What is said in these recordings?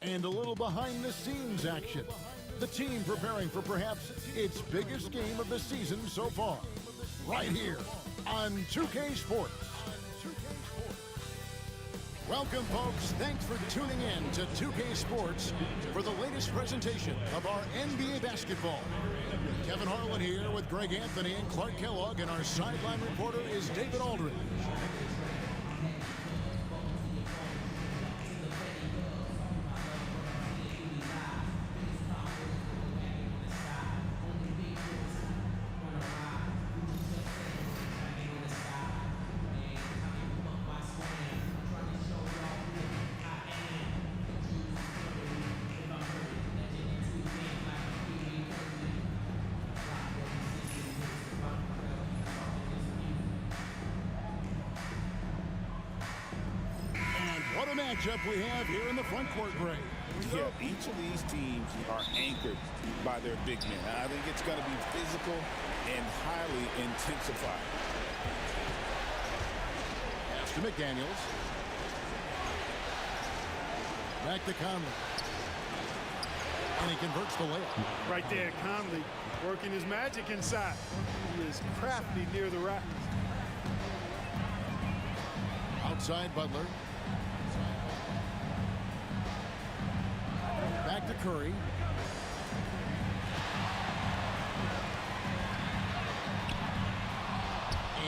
and a little behind-the-scenes action. The team preparing for perhaps its biggest game of the season so far, right here on 2K Sports. Welcome, folks. Thanks for tuning in to 2K Sports for the latest presentation of our NBA basketball. Kevin Harlan here with Greg Anthony and Clark Kellogg, and our sideline reporter is David Aldridge. What a matchup we have here in the front court, Greg. Yeah, each of these teams are anchored by their big men. I think it's going to be physical and highly intensified. Pass to McDaniels. Back to Conley. And he converts the layup. Right there, Conley working his magic inside. He is crafty near the rack. Outside Butler. Back to Curry.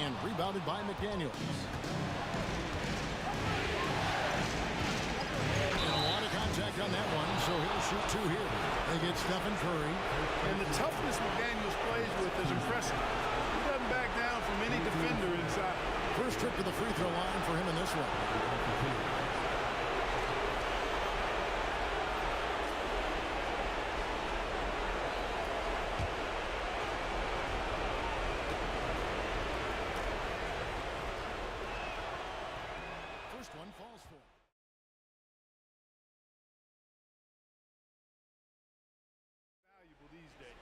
And rebounded by McDaniels. And a lot of contact on that one, so he'll shoot two here. They get Stephen Curry. And the toughness McDaniels plays with is impressive. He doesn't back down from any defender inside. First trip to the free throw line for him in this one. Valuable these days.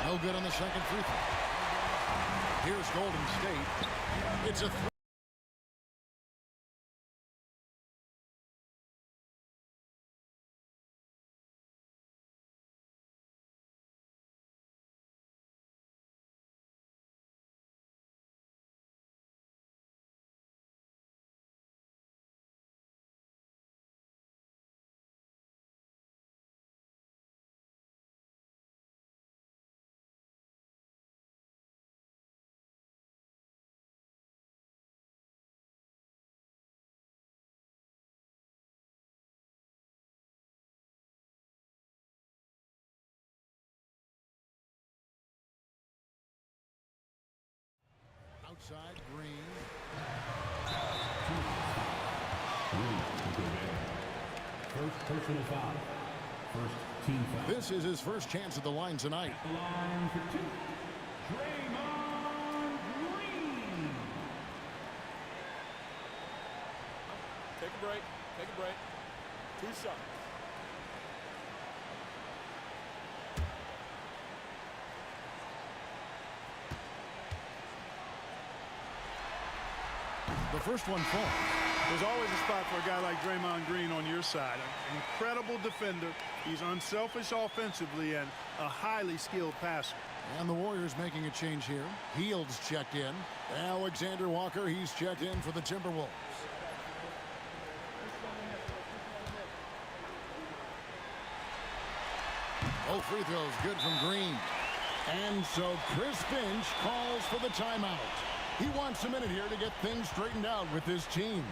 No good on the second free throw. Here's Golden State. It's a outside Green. First personal foul. First team foul. This is his first chance at the line tonight. The line for two. Draymond Green. Take a break. Take a break. 2 shots. The first one falls. There's always a spot for a guy like Draymond Green on your side. An incredible defender. He's unselfish offensively and a highly skilled passer. And the Warriors making a change here. Hields checked in. Alexander Walker, he's checked in for the Timberwolves. Both free throws good from Green. And so Chris Finch calls for the timeout. He wants a minute here to get things straightened out with his team.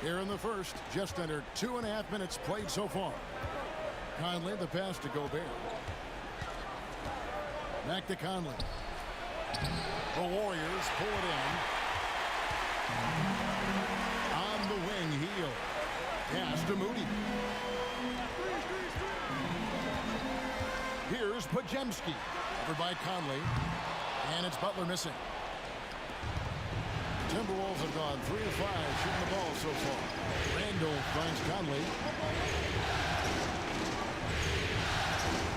Here in the first, just under 2.5 minutes played so far. Conley, the pass to Gobert. Back to Conley. The Warriors pull it in. On the wing, Heel. Pass to Moody. Here's Podziemski. Covered by Conley. And it's Butler missing. Timberwolves have gone 3 of 5 shooting the ball so far. Randall finds Conley.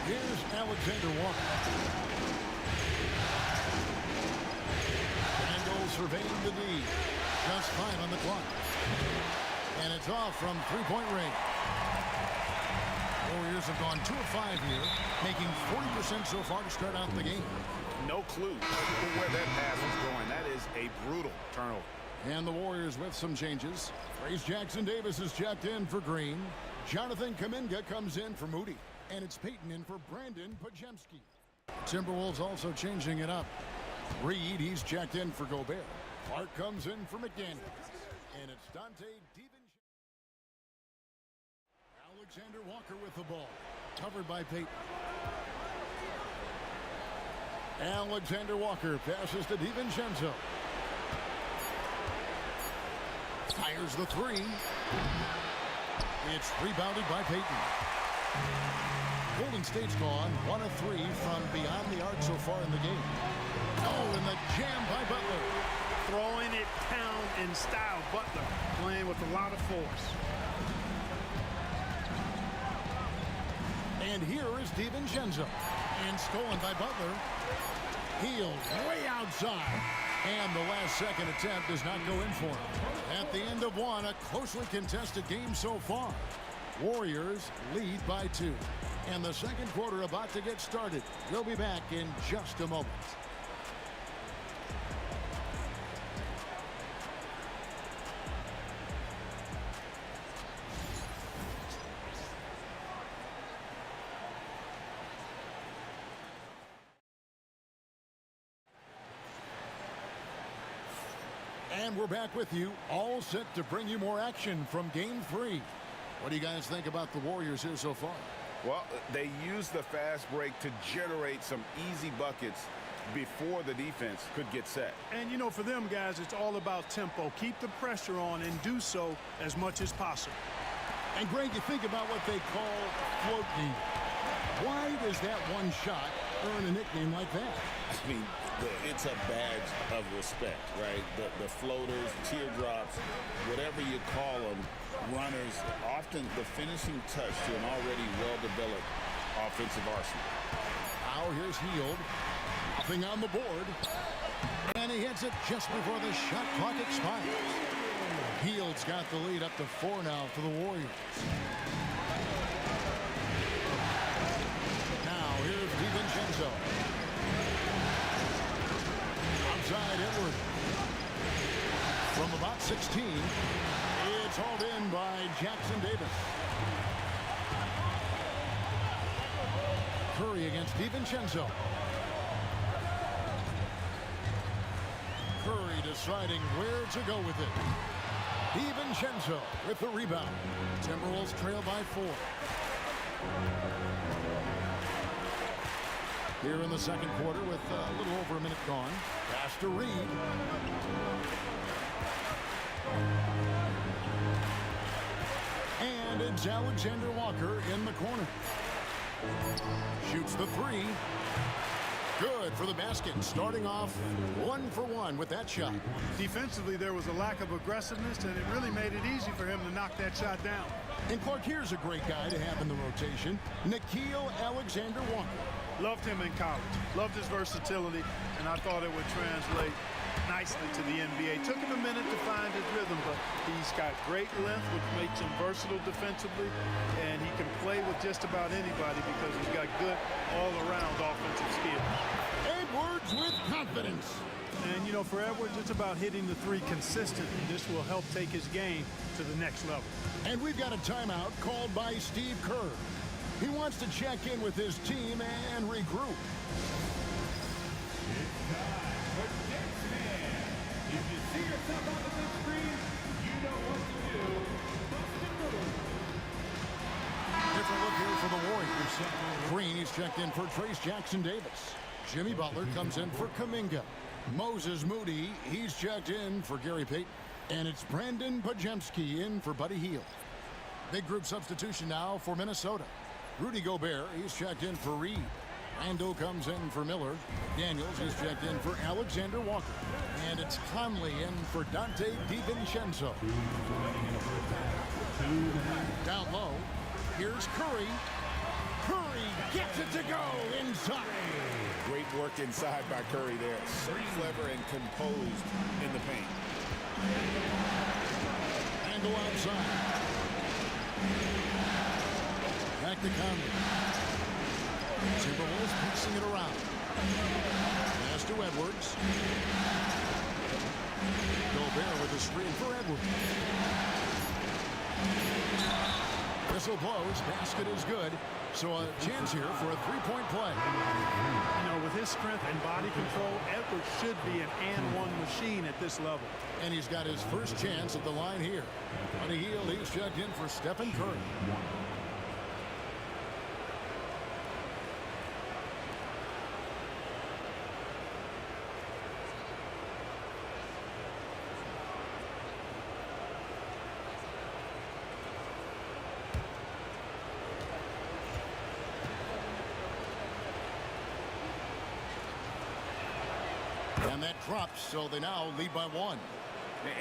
Here's Alexander Walker. Randall surveying the D. Just 5 on the clock. And it's off from three-point range. Warriors have gone 2 of 5 here, making 40% so far to start out the game. No clue where that pass is going. That is a brutal turnover. And the Warriors with some changes. Trace Jackson-Davis is checked in for Green. Jonathan Kuminga comes in for Moody. And it's Payton in for Brandon Podziemski. Timberwolves also changing it up. Reed, he's checked in for Gobert. Clark comes in for McDaniel. And it's Dante DiVincenzo. Alexander Walker with the ball. Covered by Payton. Alexander Walker passes to DiVincenzo. Fires the three. It's rebounded by Payton. Golden State's gone 1 of 3 from beyond the arc so far in the game. Oh, and the jam by Butler. Throwing it down in style. Butler playing with a lot of force. And here is DiVincenzo. And stolen by Butler. Heel way outside. And the last second attempt does not go in for him. At the end of one, a closely contested game so far. Warriors lead by 2. And the second quarter about to get started. We'll be back in just a moment. And we're back with you, all set to bring you more action from Game 3. What do you guys think about the Warriors here so far? Well, they used the fast break to generate some easy buckets before the defense could get set. And, you know, for them guys, it's all about tempo. Keep the pressure on and do so as much as possible. And, Greg, you think about what they call float game. Why does that one shot earn a nickname like that? I mean, it's a badge of respect, right? The floaters, teardrops, whatever you call them, runners, often the finishing touch to an already well-developed offensive arsenal. Now here's Hield. Nothing on the board. And he hits it just before the shot clock expires. Hield's got the lead up to 4 now for the Warriors. Now here's DiVincenzo. Outside Edward. From about 16, it's hauled in by Jackson-Davis. Curry against DiVincenzo. Curry deciding where to go with it. DiVincenzo with the rebound. Timberwolves trail by 4. Here in the second quarter with a little over a minute gone. Pass to Reed. And it's Alexander Walker in the corner. Shoots the 3. Good for the basket. Starting off 1 for 1 with that shot. Defensively, there was a lack of aggressiveness, and it really made it easy for him to knock that shot down. And Clark, here's a great guy to have in the rotation. Nickeil Alexander-Walker. Loved him in college. Loved his versatility, and I thought it would translate nicely to the NBA. Took him a minute to find his rhythm, but he's got great length, which makes him versatile defensively, and he can play with just about anybody because he's got good all-around offensive skills. Edwards with confidence. And, you know, for Edwards, it's about hitting the 3 consistently. This will help take his game to the next level. And we've got a timeout called by Steve Kerr. He wants to check in with his team and regroup. It's time for Next Man. If you see yourself on the big screen, you know what to do. Different look here for the Warriors. Green, he's checked in for Trace Jackson-Davis. Jimmy Butler comes in for Kuminga. Moses Moody, he's checked in for Gary Payton. And it's Brandon Pajemski in for Buddy Hield. Big group substitution now for Minnesota. Rudy Gobert, he's checked in for Reed. Randall comes in for Miller. Daniels is checked in for Alexander Walker. And it's Conley in for Dante DiVincenzo. Down low, here's Curry. Curry gets it to go inside. Great work inside by Curry there. So clever and composed in the paint. Randall outside. Back to Conley. Timberwolves passing it around. Pass to Edwards. Gobert with the screen for Edwards. Whistle blows. Basket is good. So a chance here for a three-point play. You know, with his strength and body control, Edwards should be an and-one machine at this level. And he's got his first chance at the line here. Buddy Hield, he's checked in for Stephen Curry. And that drops, so they now lead by one.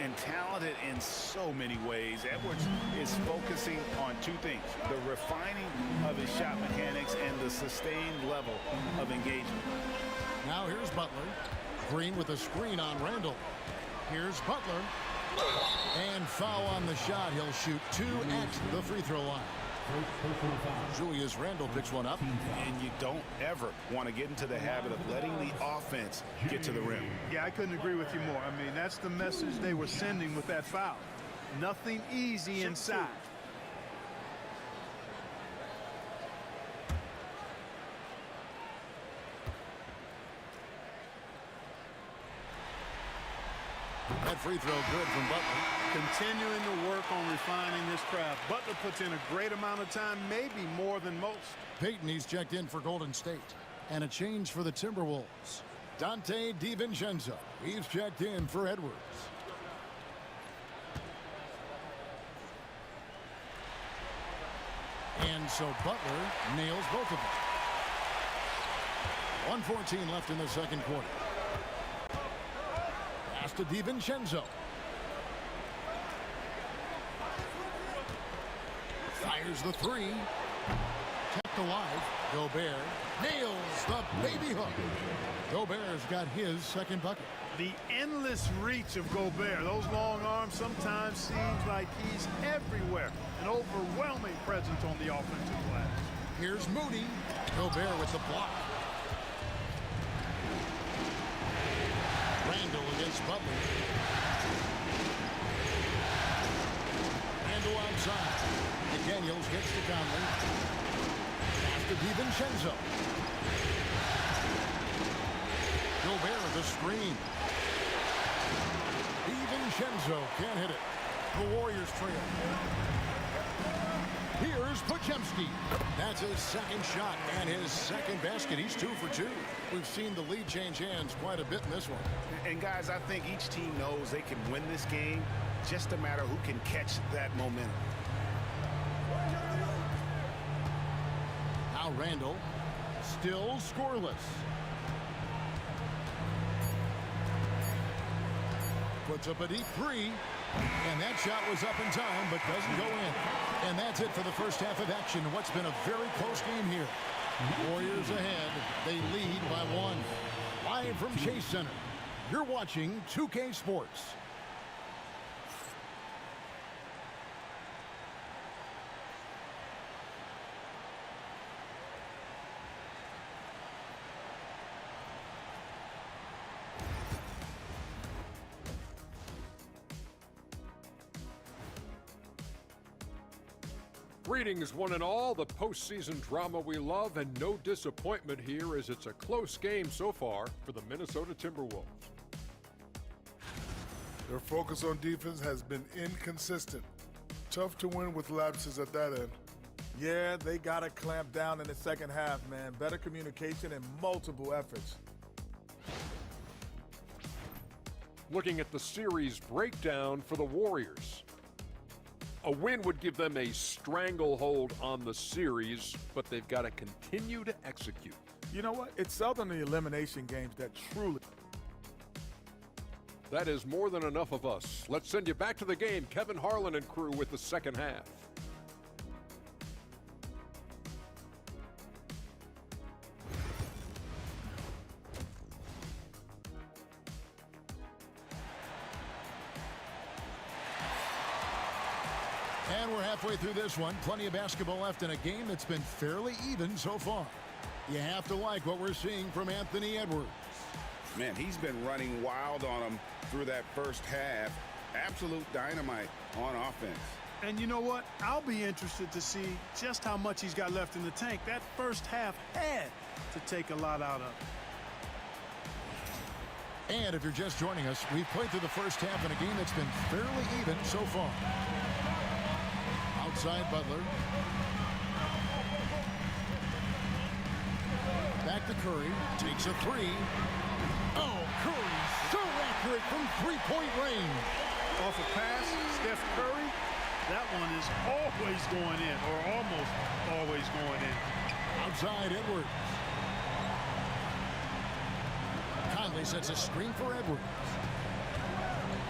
And talented in so many ways. Edwards is focusing on two things: the refining of his shot mechanics and the sustained level of engagement. Now here's Butler. Green with a screen on Randall. Here's Butler. And foul on the shot. He'll shoot two at the free throw line. Julius Randle picks one up. And you don't ever want to get into the habit of letting the offense get to the rim. Yeah, I couldn't agree with you more. I mean, that's the message they were sending with that foul. Nothing easy inside. That free throw good from Butler. Continuing to work on refining his craft. Butler puts in a great amount of time, maybe more than most. Payton, he's checked in for Golden State. And a change for the Timberwolves. Dante DiVincenzo, he's checked in for Edwards. And so Butler nails both of them. 1:14 left in the second quarter. Pass to DiVincenzo. Fires the three. Kept alive. Gobert nails the baby hook. Gobert's got his second bucket. The endless reach of Gobert. Those long arms sometimes seems like he's everywhere. An overwhelming presence on the offensive glass. Here's Moody. Gobert with the block. Randall against Butler. Randall outside. McDaniels gets to Conley. Pass to DiVincenzo. Gobert with the screen. DiVincenzo can't hit it. The Warriors trail. Here's Pajemski. That's his second shot and his second basket. He's 2 for 2. We've seen the lead change hands quite a bit in this one. And guys, I think each team knows they can win this game. Just a matter who can catch that momentum. Now Randall, still scoreless. Puts up a deep three. And that shot was up in time, but doesn't go in. And that's it for the first half of action. What's been a very close game here. Warriors ahead. They lead by 1. Live from Chase Center. You're watching 2K Sports. Greetings, one and all. The postseason drama we love, and no disappointment here as it's a close game so far for the Minnesota Timberwolves. Their focus on defense has been inconsistent. Tough to win with lapses at that end. Yeah, they got to clamp down in the second half, man. Better communication and multiple efforts. Looking at the series breakdown for the Warriors. A win would give them a stranglehold on the series, but they've got to continue to execute. You know what? It's seldom the elimination games that truly... That is more than enough of us. Let's send you back to the game. Kevin Harlan and crew with the second half. And we're halfway through this one. Plenty of basketball left in a game that's been fairly even so far. You have to like what we're seeing from Anthony Edwards. Man, he's been running wild on him through that first half. Absolute dynamite on offense. And you know what? I'll be interested to see just how much he's got left in the tank. That first half had to take a lot out of him. And if you're just joining us, we've played through the first half in a game that's been fairly even so far. Outside Butler. Back to Curry. Takes a three. Oh, Curry so accurate from three-point range. Off a pass, Steph Curry, that one is always going in, or almost always going in. Outside Edwards. Conley sets a screen for Edwards.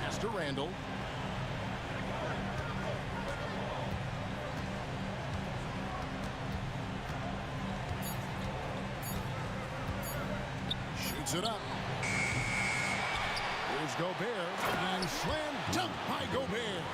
Pass to Randall. Shoots it up. Here's Gobert, and slam dunk by Gobert.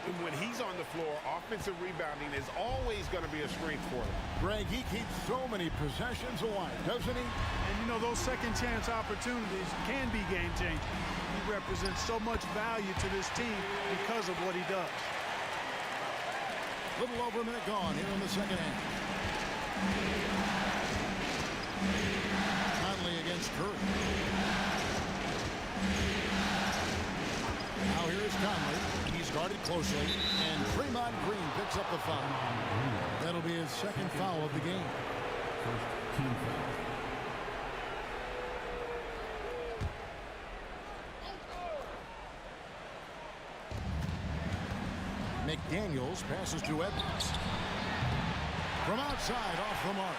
And when he's on the floor, offensive rebounding is always going to be a strength for him. Greg, he keeps so many possessions alive, doesn't he? And you know, those second chance opportunities can be game changing. He represents so much value to this team because of what he does. Little over a minute gone here in the second half. Conley against Kerr. Now here's Conley. He's guarded closely, and Draymond Green picks up the foul. That'll be his second foul of the game. First team foul. McDaniels passes to Edwards. From outside, off the mark.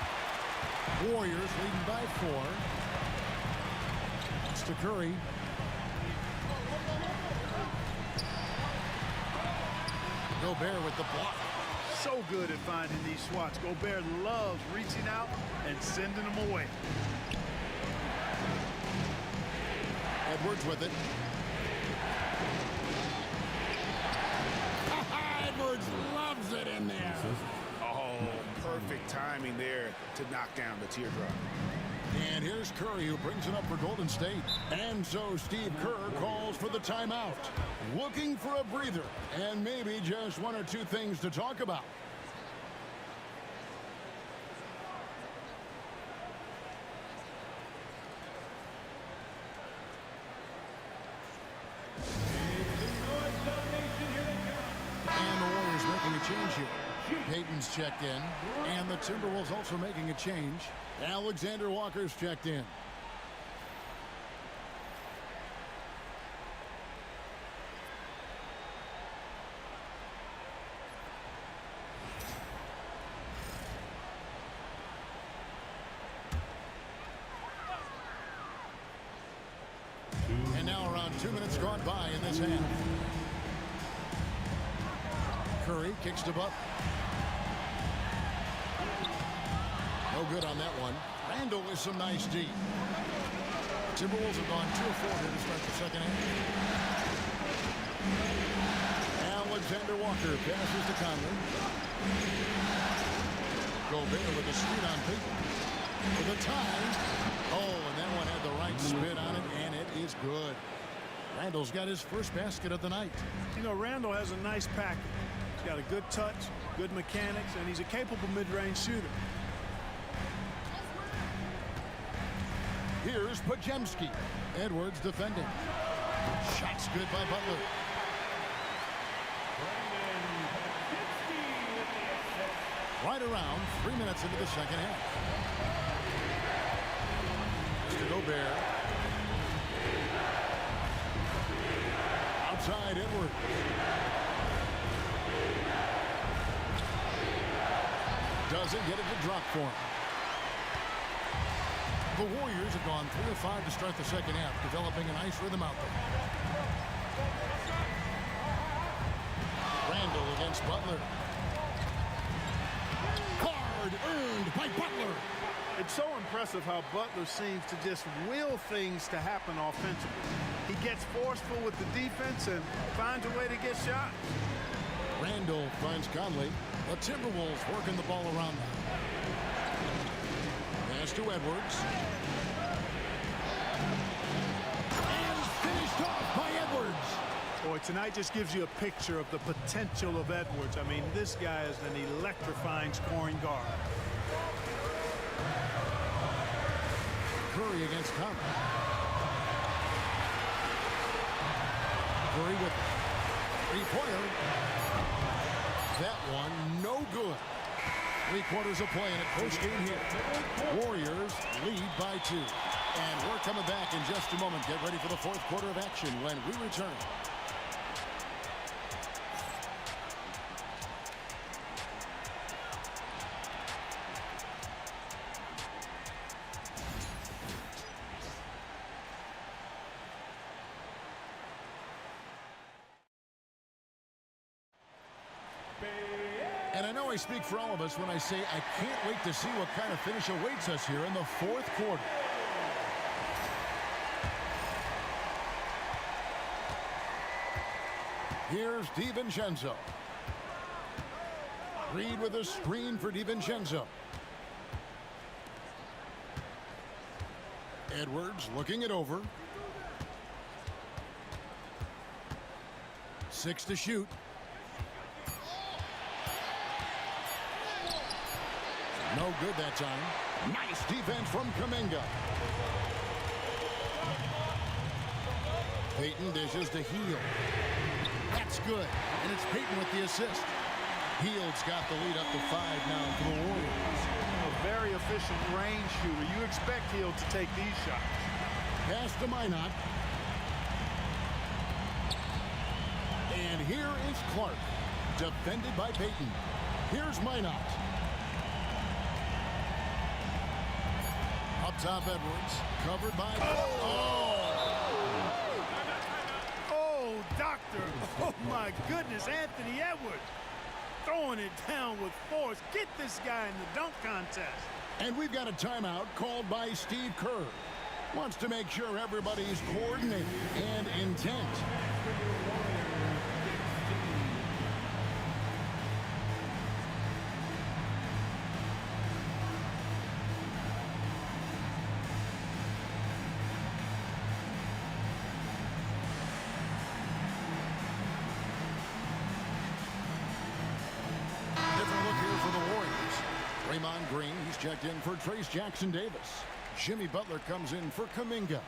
Warriors leading by 4. It's to Curry. Gobert with the block. So good at finding these swats. Gobert loves reaching out and sending them away. Edwards with it. Edwards loves it in there. Oh, perfect timing there to knock down the teardrop. And here's Curry, who brings it up for Golden State. And so Steve Kerr calls for the timeout. Looking for a breather and maybe just one or two things to talk about. And the Warriors making a change here. Payton's checked in, and the Timberwolves also making a change. Alexander Walker's checked in. And now around 2 minutes gone by in this half. Curry kicks to Butler. No good on that one. Randall with some nice D. Timberwolves have gone 2 of 4 here to start the second half. Alexander Walker passes to Conley. Gobert with the screen on Payton. For the tie. Oh, and that one had the right spin on it, and it is good. Randall's got his first basket of the night. You know, Randall has a nice package. He's got a good touch, good mechanics, and he's a capable mid-range shooter. Here's Pajemski. Edwards defending. Shots good by Butler. Right around 3 minutes into the second half. Mr. Gobert. Outside Edwards. Doesn't get it to drop for him. The Warriors have gone 3 of 5 to start the second half, developing a nice rhythm out there. Randall against Butler. Hard earned by Butler. It's so impressive how Butler seems to just will things to happen offensively. He gets forceful with the defense and finds a way to get shots. Randall finds Conley. The Timberwolves working the ball around them. Pass to Edwards. And finished off by Edwards. Boy, tonight just gives you a picture of the potential of Edwards. I mean, this guy is an electrifying scoring guard. Curry against Conley. Curry with three-pointer. That one no good. 3 quarters of play in it. Postgame here. Warriors lead by 2. And we're coming back in just a moment. Get ready for the 4th quarter of action when we return. And I know I speak for all of us when I say I can't wait to see what kind of finish awaits us here in the 4th quarter. Here's DiVincenzo. Reed with a screen for DiVincenzo. Edwards looking it over. 6 to shoot. No good that time. Nice defense from Kuminga. Payton dishes to Hield. That's good. And it's Payton with the assist. Hield's got the lead up to 5 now for the Warriors. A very efficient range shooter. You expect Hield to take these shots. Pass to Minot. And here is Clark. Defended by Payton. Here's Minot. Up top, Edwards. Covered by... Oh, doctor. Oh, my goodness. Anthony Edwards throwing it down with force. Get this guy in the dunk contest. And we've got a timeout called by Steve Kerr. Wants to make sure everybody's coordinated and intent. Draymond Green, he's checked in for Trace Jackson-Davis. Jimmy Butler comes in for Kuminga.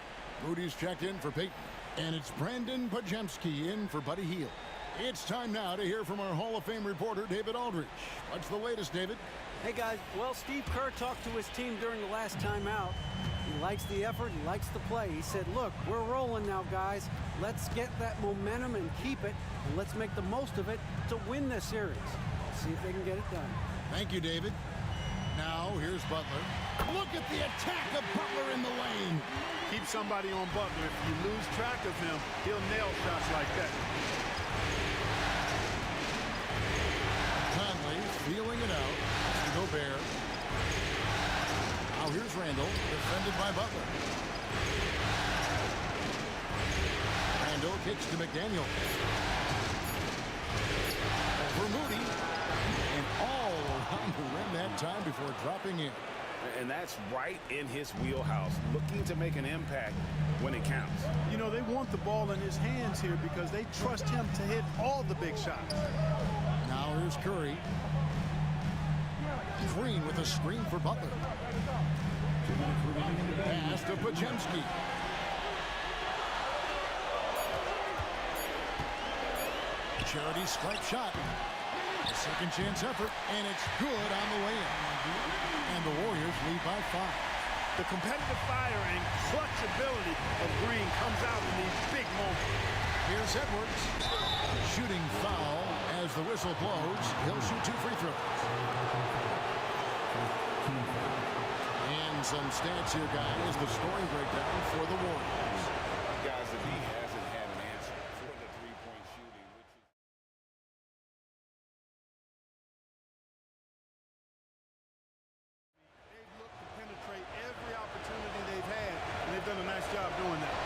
Moody's checked in for Payton. And it's Brandon Pajemski in for Buddy Hield. It's time now to hear from our Hall of Fame reporter, David Aldridge. What's the latest, David? Hey, guys. Well, Steve Kerr talked to his team during the last timeout. He likes the effort. He likes the play. He said, look, we're rolling now, guys. Let's get that momentum and keep it. And let's make the most of it to win this series. See if they can get it done. Thank you, David. Now, here's Butler. Look at the attack of Butler in the lane. Keep somebody on Butler. If you lose track of him, he'll nail shots like that. Conley feeling it out. Gobert. Now here's Randall, defended by Butler. Randall kicks to McDaniel. Over Moody. And all around the rim that time before dropping in. And that's right in his wheelhouse, looking to make an impact when it counts. You know, they want the ball in his hands here because they trust him to hit all the big shots. Now here's Curry. Green with a screen for Butler. Pass to Pajemski. Charity stripe shot. Second chance effort, and it's good on the way in. And the Warriors lead by 5. The competitive fire and clutch ability of Green comes out in these big moments. Here's Edwards. Shooting foul as the whistle blows. He'll shoot 2 free throws. And some stats here, guys. The scoring breakdown for the Warriors. Guys, if he hasn't had an answer for the three-point shooting, which is... They've looked to penetrate every opportunity they've had, and they've done a nice job doing that.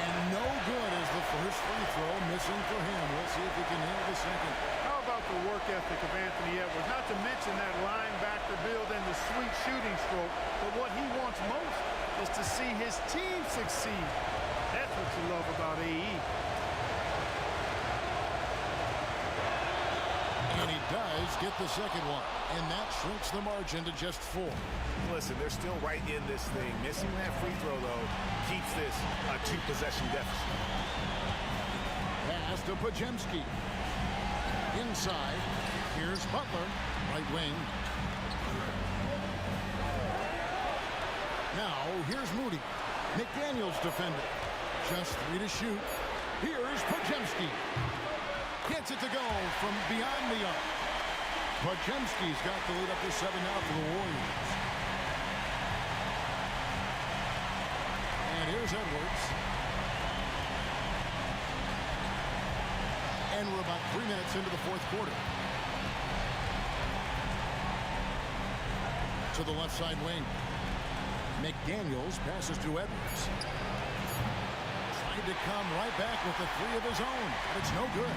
And no good as the first free throw missing for him. We'll see if he can nail the second. How about the work ethic of Anthony Edwards? Not to mention that linebacker build and the sweet shooting stroke, but what he wants most is to see his team succeed. That's what you love about AE. And he does get the second one, and that shrinks the margin to just 4. Listen, they're still right in this thing. Missing that free throw, though, keeps this a 2-possession deficit. Pass to Podziemski. Inside, here's Butler, right wing. Now, here's Moody. McDaniels defending. Just 3 to shoot. Here's Podziemski. Gets it to go from beyond the arc. Podziemski's got the lead up to 7 now for the Warriors. And here's Edwards. And we're about 3 minutes into the fourth quarter. To the left side wing. McDaniels passes to Edwards. Tried to come right back with the 3 of his own, but it's no good.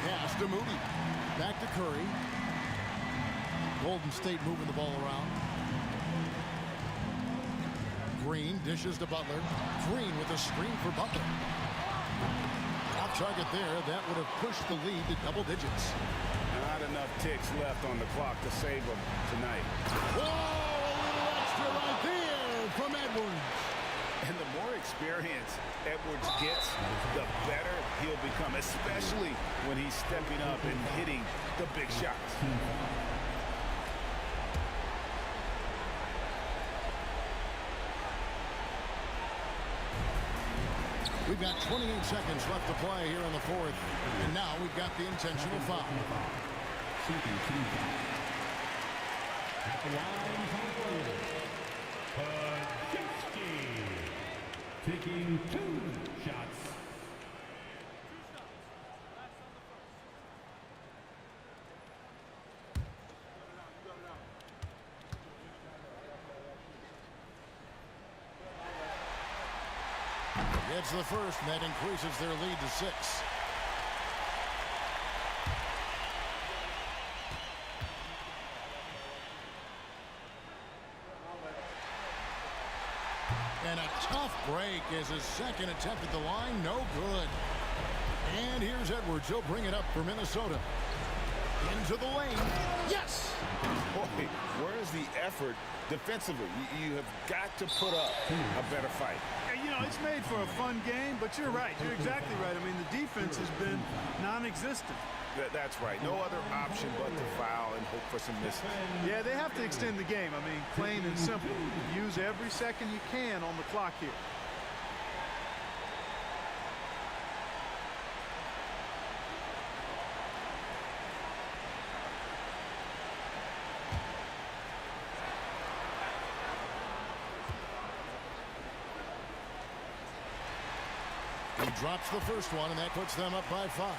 Pass to Moody. Back to Curry. Golden State moving the ball around. Green dishes to Butler. Green with a screen for Butler. Off target there. That would have pushed the lead to double digits. Not enough ticks left on the clock to save them tonight. Whoa! A little extra right there from Edwards. And the more experience Edwards gets, the better he'll become, especially when he's stepping up and hitting the big shots. We've got 28 seconds left to play here in the fourth. And now we've got the intentional foul. Taking 2 shots. Gets the first, and that increases their lead to 6. And a tough break as his second attempt at the line, no good. And here's Edwards. He'll bring it up for Minnesota. Into the lane. Yes! Boy, where's the effort defensively? You have got to put up a better fight. Yeah, you know, it's made for a fun game, but you're right. You're exactly right. I mean, the defense has been non-existent. That's right. No other option but to foul and hope for some misses. Yeah, they have to extend the game. I mean, plain and simple. Use every second you can on the clock here. He drops the first one, and that puts them up by 5.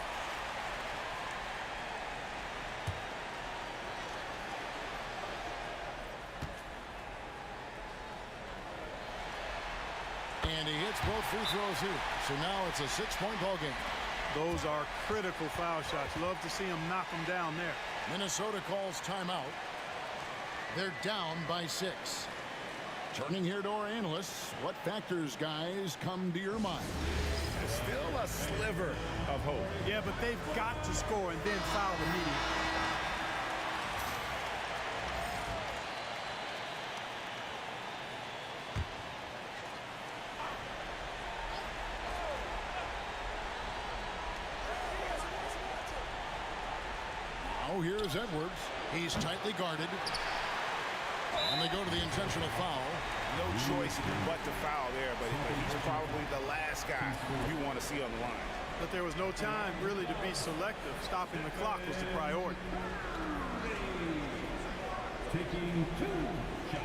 And he hits both free throws here. So now it's a 6-point ball game. Those are critical foul shots. Love to see them knock them down there. Minnesota calls timeout. They're down by 6. Turning here to our analysts, what factors, guys, come to your mind? Still a sliver of hope. Yeah, but they've got to score and then foul immediately. is Edwards. He's tightly guarded. And they go to the intentional foul. No choice but to foul there, but he's probably the last guy you want to see on the line. But there was no time really to be selective. Stopping the clock was the priority. Taking 2 shots.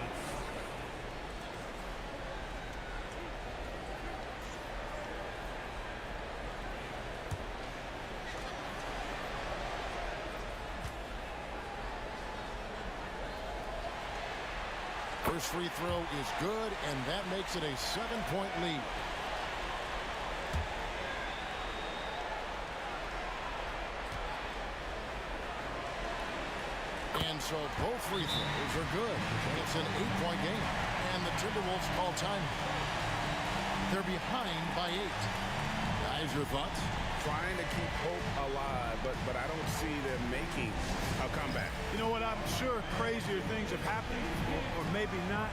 First free throw is good, and that makes it a 7-point lead. And so both free throws are good. It's an 8-point game. And the Timberwolves call time. They're behind by 8. Guys, your thoughts? Trying to keep hope alive, but I don't see them making a comeback. You know what? I'm sure crazier things have happened, or maybe not.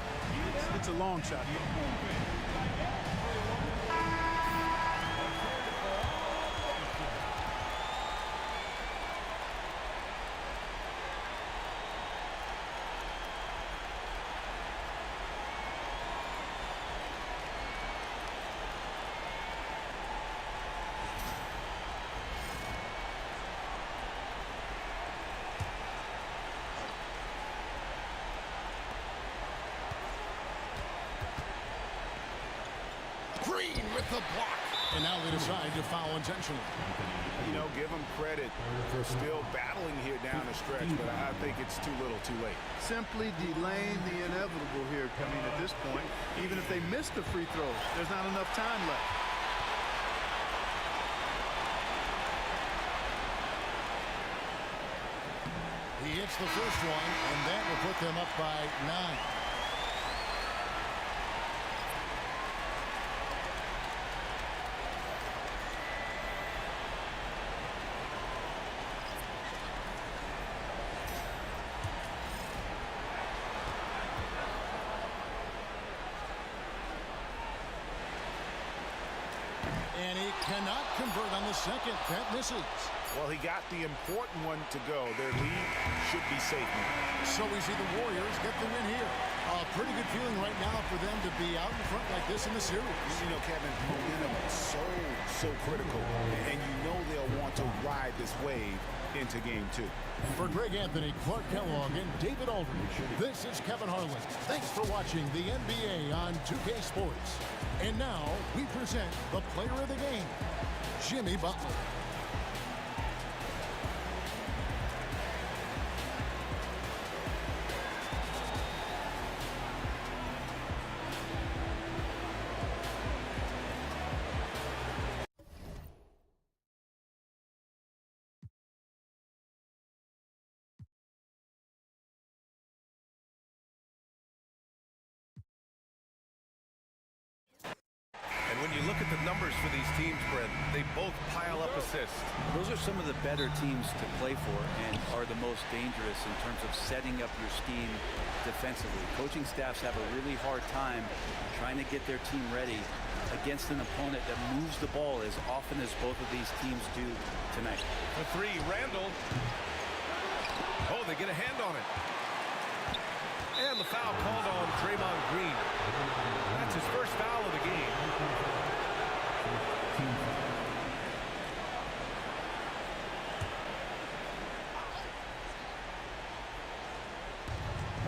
It's a long shot. Green with the block. And now they decide to foul intentionally. You know, give them credit for still battling here down the stretch, but I think it's too little too late. Simply delaying the inevitable here coming at this point. Even if they miss the free throws, there's not enough time left. He hits the first one, and that will put them up by 9. And he cannot convert on the second. That misses. Well, he got the important one to go. Their lead should be safe now. So we see the Warriors get the win here. A pretty good feeling right now for them to be out in front like this in the series. You know, Kevin, momentum is so critical. And you know they'll want to ride this wave into game 2. For Greg Anthony, Clark Kellogg, and David Aldridge, this is Kevin Harlan. Thanks for watching the NBA on 2K Sports. And now we present the player of the game, Jimmy Butler. When you look at the numbers for these teams, Brent, they both pile up assists. Those are some of the better teams to play for and are the most dangerous in terms of setting up your scheme defensively. Coaching staffs have a really hard time trying to get their team ready against an opponent that moves the ball as often as both of these teams do tonight. For 3, Randall. Oh, they get a hand on it. And the foul called on Draymond Green. That's his first foul of the game.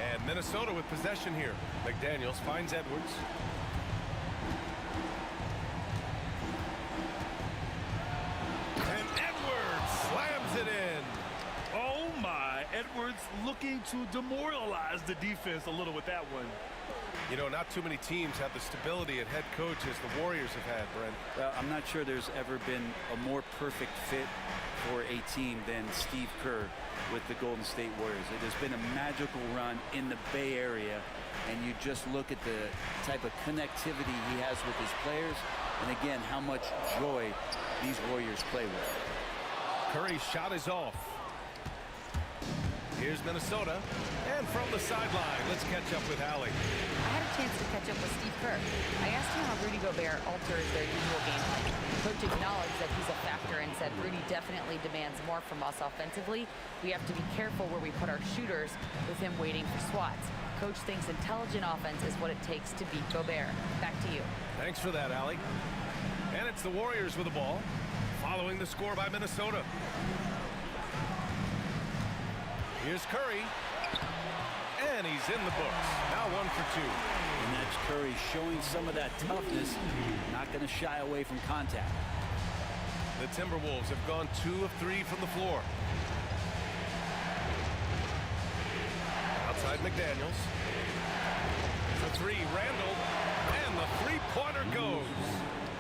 And Minnesota with possession here. McDaniels finds Edwards. And Edwards slams it in. Oh my, Edwards looking to demoralize the defense a little with that one. You know, not too many teams have the stability at head coach as the Warriors have had, Brent. I'm not sure there's ever been a more perfect fit for a team than Steve Kerr with the Golden State Warriors. It has been a magical run in the Bay Area, and you just look at the type of connectivity he has with his players, and again, how much joy these Warriors play with. Curry's shot is off. Here's Minnesota, and from the sideline, let's catch up with Allie. I had a chance to catch up with Steve Kerr. I asked him how Rudy Gobert alters their usual game plan. coach acknowledged that he's a factor and said Rudy definitely demands more from us offensively. We have to be careful where we put our shooters with him waiting for swats. Coach thinks intelligent offense is what it takes to beat Gobert. Back to you. Thanks for that, Allie. And it's the Warriors with the ball, following the score by Minnesota. Here's Curry. And he's in the books. Now 1 for 2. And that's Curry showing some of that toughness. Not going to shy away from contact. The Timberwolves have gone 2 of 3 from the floor. Outside McDaniels. For 3, Randall. And the three-pointer goes.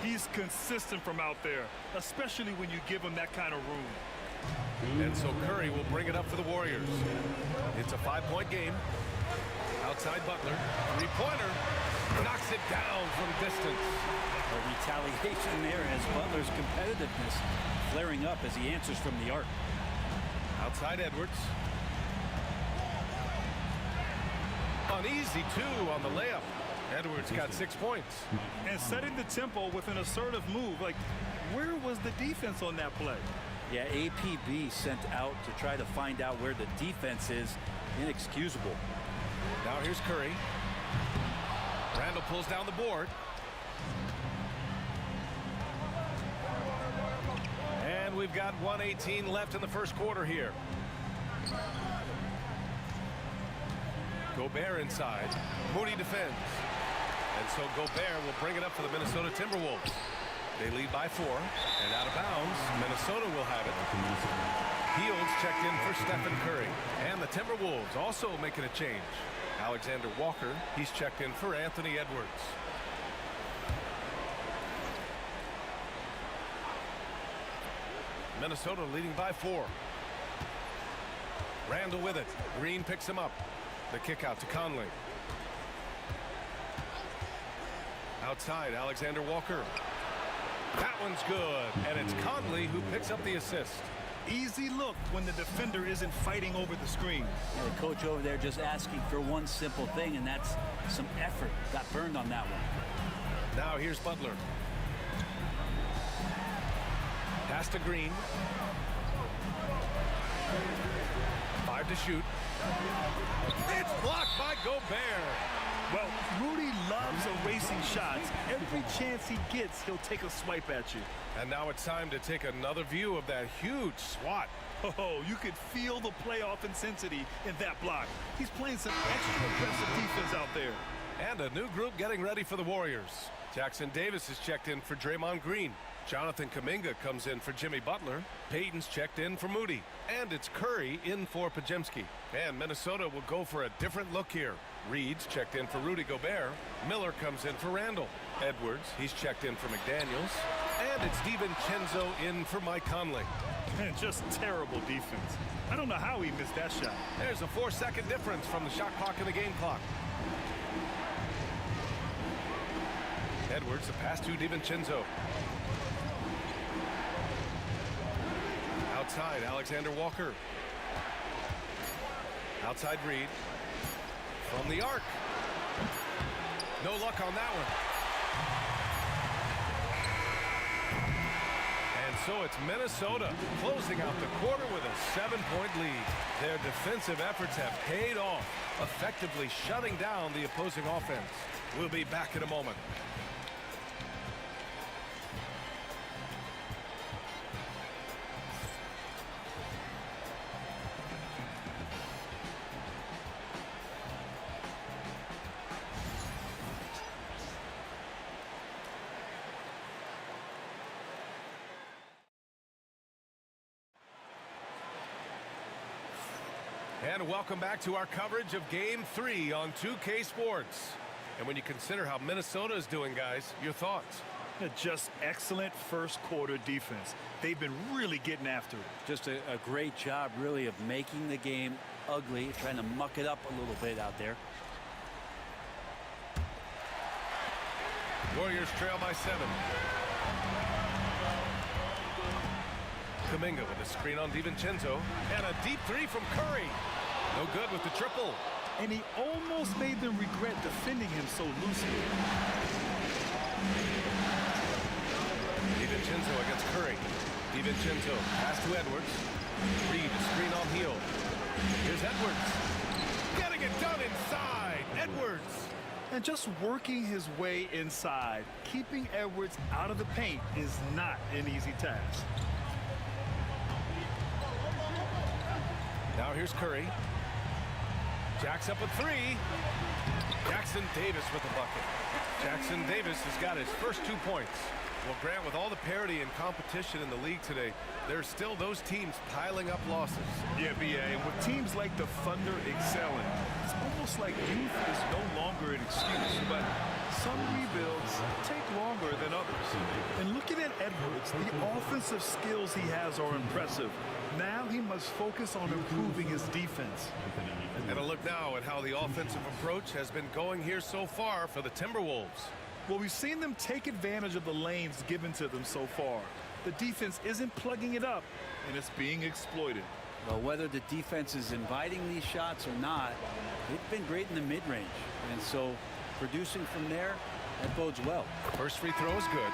He's consistent from out there, especially when you give him that kind of room. And so Curry will bring it up for the Warriors. It's a 5-point game. Outside Butler. Three-pointer. Knocks it down from distance. A retaliation there as Butler's competitiveness flaring up as he answers from the arc. Outside Edwards. An easy 2 on the layup. Edwards got 6 points. And setting the tempo with an assertive move. Like, where was the defense on that play? Yeah, APB sent out to try to find out where the defense is. Inexcusable. Now here's Curry. Randall pulls down the board. And we've got 1:18 left in the first quarter here. Gobert inside. Moody defends. And so Gobert will bring it up for the Minnesota Timberwolves. They lead by 4. And out of bounds, Minnesota will have it. Fields checked in for Stephen Curry. And the Timberwolves also making a change. Alexander Walker, he's checked in for Anthony Edwards. Minnesota leading by 4. Randall with it. Green picks him up. The kick out to Conley. Outside, Alexander Walker. That one's good. And it's Conley who picks up the assist. Easy look when the defender isn't fighting over the screen. Yeah, the coach over there just asking for one simple thing, and that's some effort. Got burned on that one. Now here's Butler. Pass to Green. 5 to shoot. It's blocked by Gobert. Well, Rudy loves erasing shots. Every chance he gets, he'll take a swipe at you. And now it's time to take another view of that huge swat. Oh, you could feel the playoff intensity in that block. He's playing some extra aggressive defense out there. And a new group getting ready for the Warriors. Jackson Davis is checked in for Draymond Green. Jonathan Kuminga comes in for Jimmy Butler. Payton's checked in for Moody. And it's Curry in for Pajemski. And Minnesota will go for a different look here. Reed's checked in for Rudy Gobert. Miller comes in for Randall. Edwards, he's checked in for McDaniels. And it's DiVincenzo in for Mike Conley. And just terrible defense. I don't know how he missed that shot. There's a 4-second difference from the shot clock and the game clock. Edwards, the pass to DiVincenzo. Outside, Alexander Walker. Outside Reed. From the arc. No luck on that one. And so it's Minnesota closing out the quarter with a 7-point lead. Their defensive efforts have paid off, effectively shutting down the opposing offense. We'll be back in a moment. And welcome back to our coverage of Game 3 on 2K Sports. And when you consider how Minnesota is doing, guys, your thoughts? Just excellent first quarter defense. They've been really getting after it. Just a great job, really, of making the game ugly, trying to muck it up a little bit out there. Warriors trail by 7. Kuminga with a screen on DiVincenzo. And a deep 3 from Curry. No good with the triple. And he almost made them regret defending him so loosely. DiVincenzo DiVincenzo. Pass to Edwards. Reed, screen on heel. Here's Edwards. Getting it done inside. Edwards. And just working his way inside, keeping Edwards out of the paint is not an easy task. Now here's Curry. Jacks up a three. Jackson Davis with the bucket. Jackson Davis has got his first 2 points. Well, Grant, with all the parity and competition in the league today, there's still those teams piling up losses. Yeah, BA, and with teams like the Thunder excelling, it's almost like youth is no longer an excuse, but some rebuilds take longer than others. And looking at Edwards, the offensive skills he has are impressive. Now he must focus on improving his defense. And a look now at how the offensive approach has been going here so far for the Timberwolves. Well, we've seen them take advantage of the lanes given to them so far. The defense isn't plugging it up, and it's being exploited. Well, whether the defense is inviting these shots or not, they've been great in the mid-range. And so producing from there, that bodes well. First free throw is good.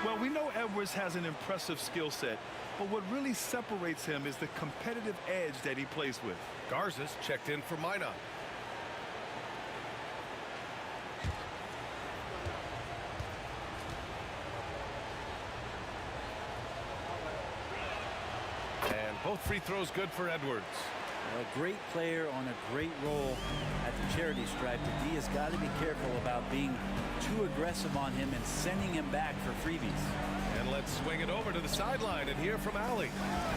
Well, we know Edwards has an impressive skill set, but what really separates him is the competitive edge that he plays with. Garza's checked in for Minot. And both free throws good for Edwards. A great player on a great role at the charity stripe. The D has got to be careful about being too aggressive on him and sending him back for freebies. And let's swing it over to the sideline and hear from Allie.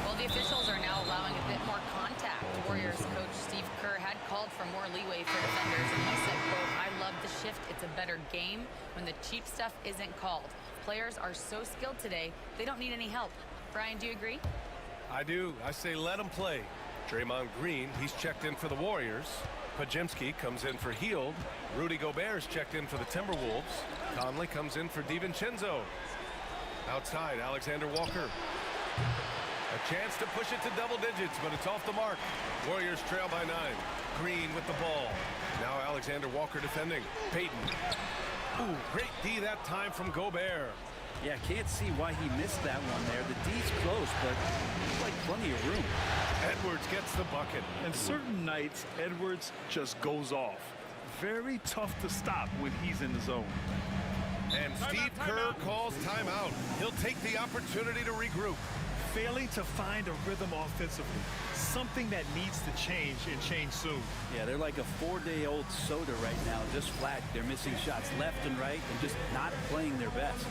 Well, the officials are now allowing a bit more contact. Warriors coach Steve Kerr had called for more leeway for defenders, and he said, quote, "I love the shift. It's a better game when the cheap stuff isn't called. Players are so skilled today, they don't need any help." Brian, do you agree? I do. I say let him play. Draymond Green, he's checked in for the Warriors. Podziemski comes in for Hield. Rudy Gobert's checked in for the Timberwolves. Conley comes in for DiVincenzo. Outside, Alexander Walker. A chance to push it to double digits, but it's off the mark. Warriors trail by 9. Green with the ball. Now Alexander Walker defending. Payton. Ooh, great D that time from Gobert. Yeah, can't see why he missed that one there. The D's close, but there's like plenty of room. Edwards gets the bucket. And certain nights, Edwards just goes off. Very tough to stop when he's in the zone. And Steve Kerr calls timeout. He'll take the opportunity to regroup. Failing to find a rhythm offensively. Something that needs to change and change soon. Yeah, they're like a 4-day-old soda right now, just flat. They're missing shots left and right and just not playing their best.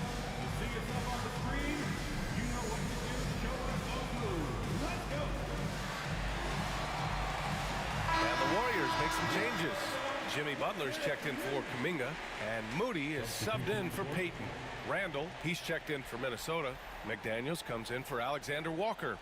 And the Warriors make some changes. Jimmy Butler's checked in for Kuminga, and Moody is subbed in for Payton. Randall, he's checked in for Minnesota. McDaniels comes in for Alexander Walker.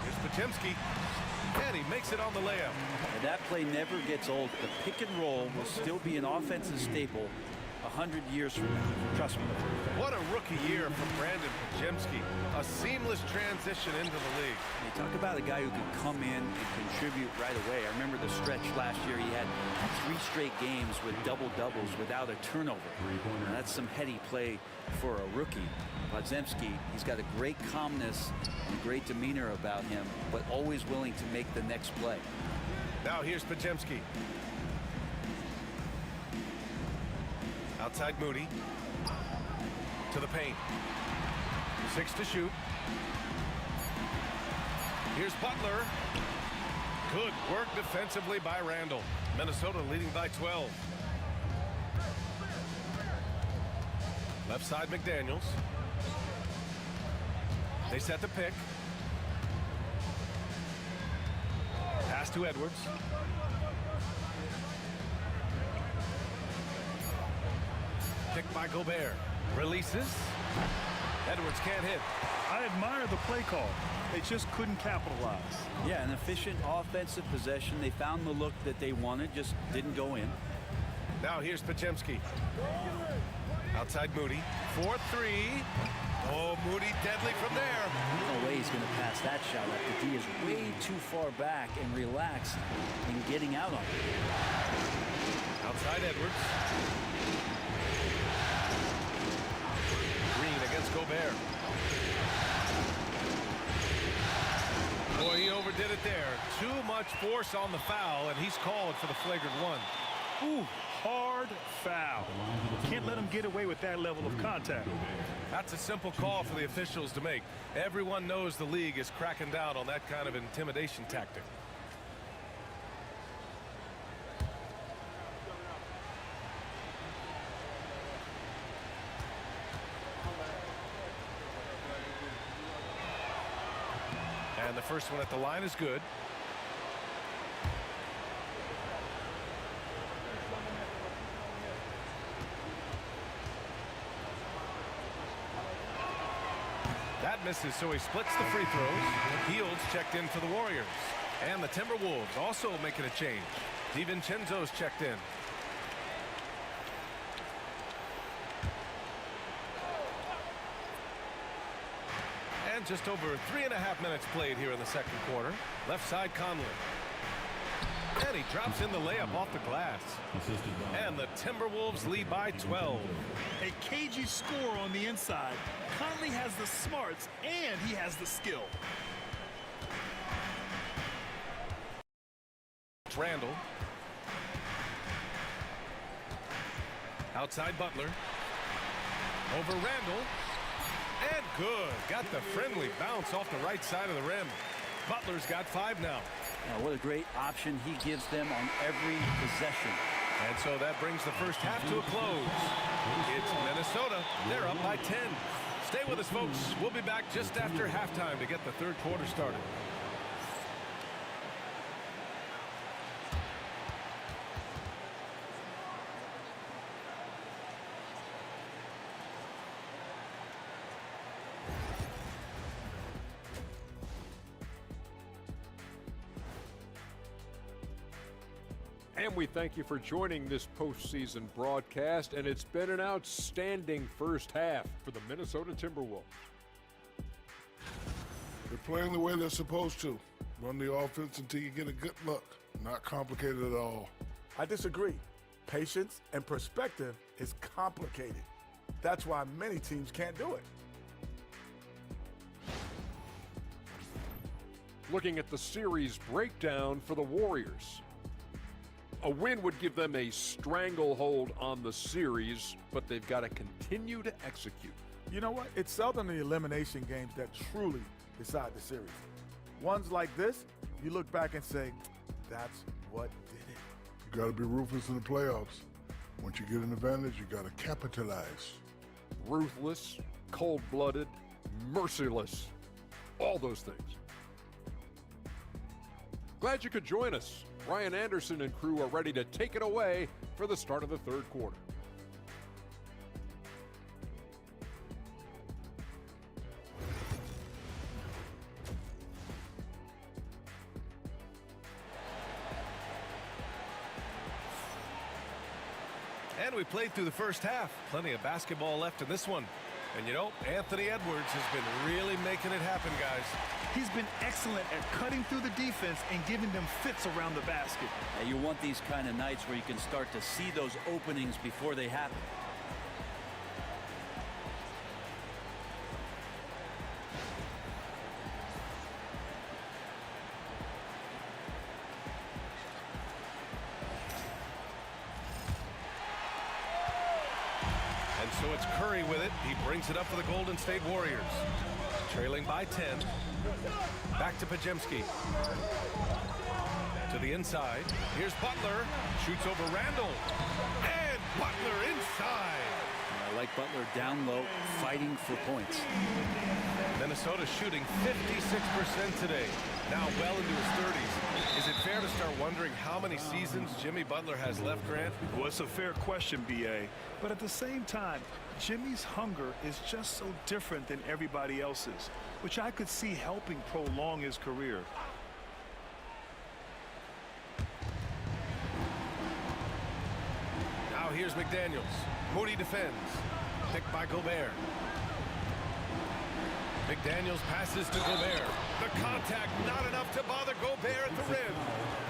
Here's Podziemski. And he makes it on the layup. And that play never gets old. The pick and roll will still be an offensive staple 100 years from now. Trust me. What a rookie year from Brandon Podziemski. A seamless transition into the league. You talk about a guy who can come in and contribute right away. I remember the stretch last year. He had 3 straight games with double-doubles without a turnover. Now, that's some heady play for a rookie. Podziemski, he's got a great calmness and great demeanor about him, but always willing to make the next play. Now here's Podziemski. Outside Moody. To the paint. 6 to shoot. Here's Butler. Good work defensively by Randall. Minnesota leading by 12. Left side McDaniels. They set the pick. Pass to Edwards. Picked by Gobert. Releases. Edwards can't hit. I admire the play call. They just couldn't capitalize. Yeah, an efficient offensive possession. They found the look that they wanted, just didn't go in. Now here's Podziemski. Outside Moody. 4-3. Oh, Moody deadly from there. No way he's going to pass that shot up. The D is way too far back and relaxed in getting out on it. Outside Edwards. Green against Gobert. Boy, he overdid it there. Too much force on the foul, and he's called for the flagrant one. Ooh, hard foul. Can't let him get away with that level of contact. That's a simple call for the officials to make. Everyone knows the league is cracking down on that kind of intimidation tactic. And the first one at the line is good. That misses, so he splits the free throws. Heald's checked in for the Warriors. And the Timberwolves also making a change. DiVincenzo's checked in. And just over 3.5 minutes played here in the second quarter. Left side Conley. And he drops in the layup off the glass. And the Timberwolves lead by 12. A cagey score on the inside. Conley has the smarts and he has the skill. Randall. Outside Butler. Over Randall. And good. Got the friendly bounce off the right side of the rim. Butler's got 5 now. What a great option he gives them on every possession. And so that brings the first half to a close. It's Minnesota. They're up by 10. Stay with us, folks. We'll be back just after halftime to get the third quarter started. And we thank you for joining this postseason broadcast, and it's been an outstanding first half for the Minnesota Timberwolves. They're playing the way they're supposed to. Run the offense until you get a good look. Not complicated at all. I disagree. Patience and perspective is complicated. That's why many teams can't do it. Looking at the series breakdown for the Warriors. A win would give them a stranglehold on the series, but they've got to continue to execute. You know what? It's seldom the elimination games that truly decide the series. Ones like this, you look back and say, that's what did it. You got to be ruthless in the playoffs. Once you get an advantage, you got to capitalize. Ruthless, cold-blooded, merciless, all those things. Glad you could join us. Ryan Anderson and crew are ready to take it away for the start of the third quarter. And we played through the first half. Plenty of basketball left in this one. And you know, Anthony Edwards has been really making it happen, guys. He's been excellent at cutting through the defense and giving them fits around the basket. Yeah, you want these kind of nights where you can start to see those openings before they happen. And so it's Curry with it. He brings it up for the Golden State Warriors. Trailing by 10. Back to Podziemski. To the inside. Here's Butler. Shoots over Randall. And Butler inside. I like Butler down low, fighting for points. Minnesota shooting 56% today. Now well into his 30s. Is it fair to start wondering how many seasons Jimmy Butler has left, Grant? Well, it's a fair question, B.A. But at the same time, Jimmy's hunger is just so different than everybody else's, which I could see helping prolong his career. Now here's Here's McDaniels. Moody defends. Picked by Gobert. McDaniels passes to Gobert. The contact not enough to bother Gobert at the rim.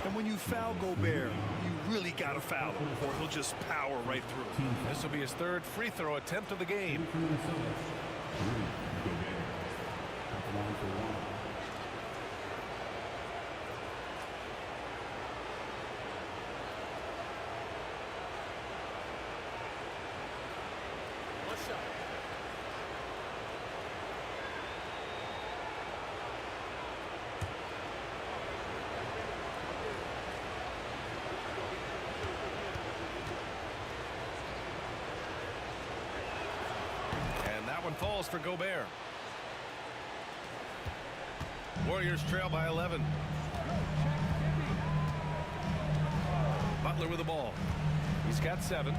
And when you foul Gobert, you really got to foul him, or he'll just power right through. This will be his third free throw attempt of the game. Falls for Gobert. Warriors trail by 11. Butler with the ball. He's got 7.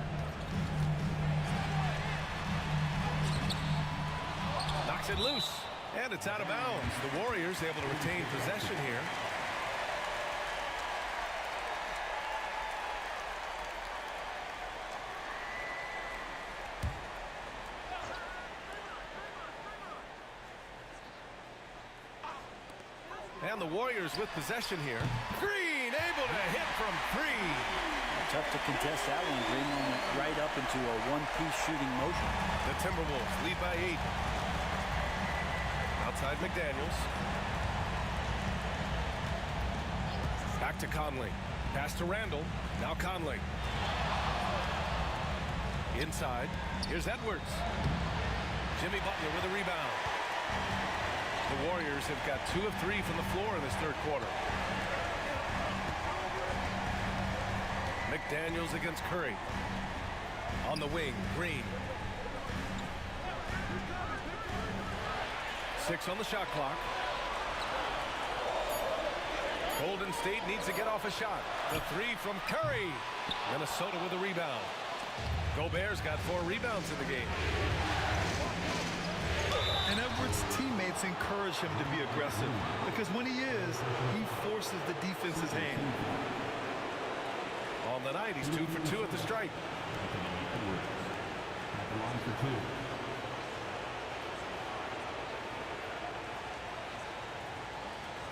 Knocks it loose. And it's out of bounds. The Warriors able to retain possession here. And the Warriors with possession here. Green able to hit from 3. Tough to contest that one. Draymond went right up into a one-piece shooting motion. The Timberwolves lead by 8. Outside McDaniels. Back to Conley. Pass to Randall. Now Conley. Inside. Here's Edwards. Jimmy Butler with a rebound. The Warriors have got 2 of 3 from the floor in this third quarter. McDaniels against Curry. On the wing, Green. 6 on the shot clock. Golden State needs to get off a shot. The 3 from Curry. Minnesota with a rebound. Gobert's got 4 rebounds in the game. And Edwards' teammates encourage him to be aggressive because when he is, he forces the defense's hand. On the night, he's 2 for 2 at the stripe.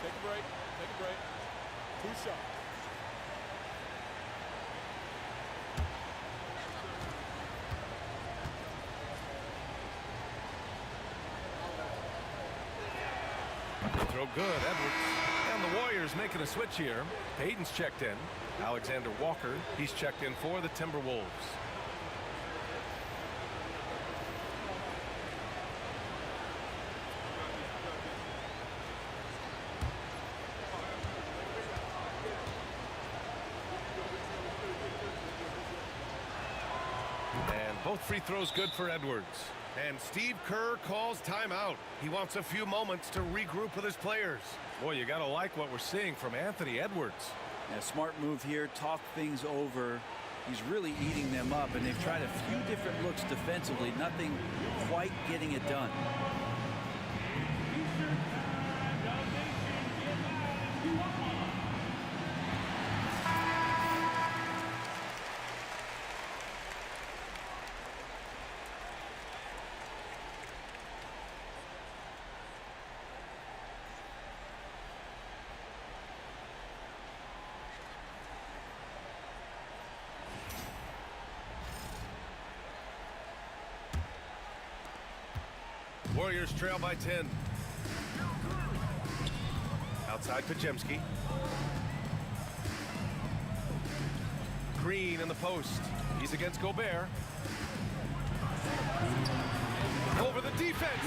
Take a break. Take a break. 2 shots. Throw good, Edwards. And the Warriors making a switch here. Payton's checked in. Alexander Walker, he's checked in for the Timberwolves. And both free throws good for Edwards. And Steve Kerr calls timeout. He wants a few moments to regroup with his players. Boy, you got to like what we're seeing from Anthony Edwards. Yeah, smart move here. Talk things over. He's really eating them up, and they've tried a few different looks defensively. Nothing quite getting it done. Warriors trail by 10. Outside Pajemski. Green in the post. He's against Gobert. Over the defense.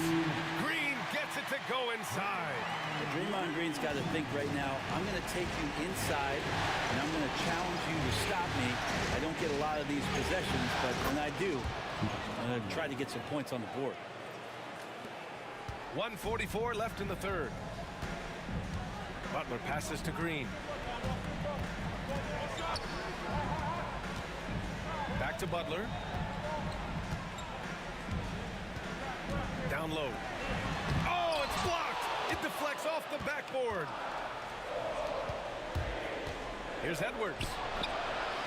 Green gets it to go inside. Draymond Green's got to think right now, I'm going to take you inside, and I'm going to challenge you to stop me. I don't get a lot of these possessions, but when I do, I'm going to try to get some points on the board. 1:44 left in the third. Butler passes to Green. Back to Butler. Down low. Oh, it's blocked. It deflects off the backboard. Here's Edwards.